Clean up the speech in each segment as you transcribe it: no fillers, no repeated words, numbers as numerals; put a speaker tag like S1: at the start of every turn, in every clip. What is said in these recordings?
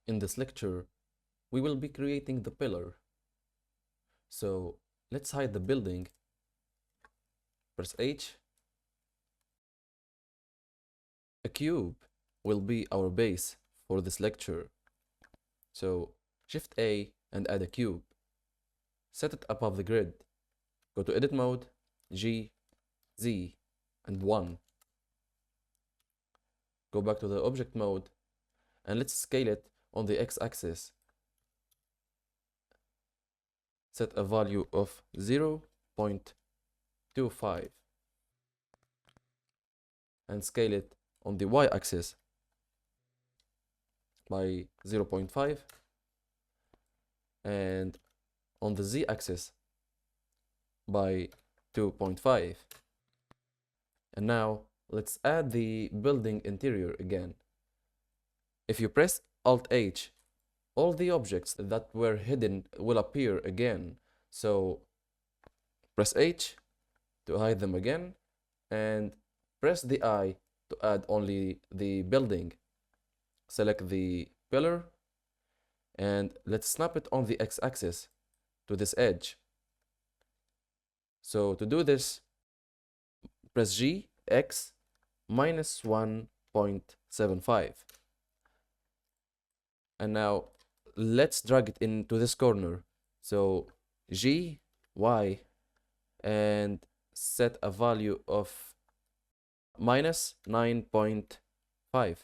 S1: In this lecture, we will be creating the pillar. So let's hide the building. Press H. A cube will be our base for this lecture. So Shift A and add a cube. Set it above the grid. Go to Edit Mode, G, Z, and 1. Go back to the Object Mode, and let's scale it on the X-axis. Set a value of 0.25 and scale it on the Y-axis by 0.5 and on the Z-axis by 2.5. And now let's add the building interior again. If you press Alt-H, all the objects that were hidden will appear again. So press H to hide them again, and press the I to add only the building. Select the pillar, and let's snap it on the X-axis to this edge. So to do this, press G, X, minus 1.75. And now let's drag it into this corner. So G, Y, and set a value of minus 9.5.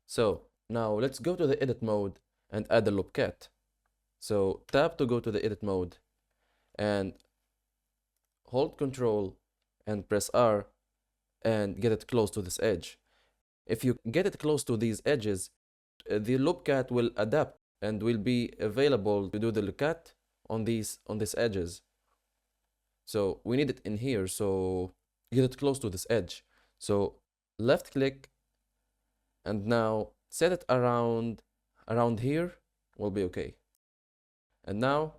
S1: So now let's go to the edit mode and add the loop cat. So tap to go to the edit mode and hold Control and press R and get it close to this edge. If you get it close to these edges, the loop cat will adapt and will be available to do the loop cat on these edges. So we need it in here, so get it close to this edge. So left click, and now set it around here will be okay. And now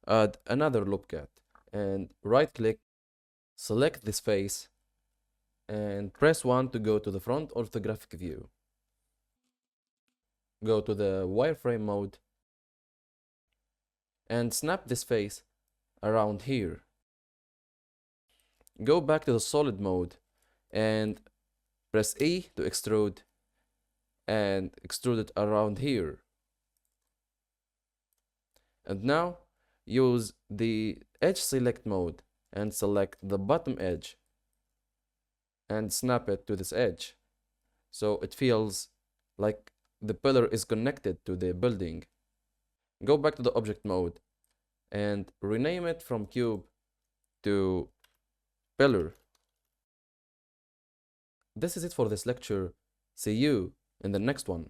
S1: add another loop cat and right click, select this face and press 1 to go to the front orthographic view. Go to the wireframe mode and snap this face around here. Go back to the solid mode and press E to extrude and extrude it around here. And now use the edge select mode and select the bottom edge and snap it to this edge, so it feels like the pillar is connected to the building. Go back to the object mode and rename it from cube to pillar. This is it for this lecture. See you in the next one.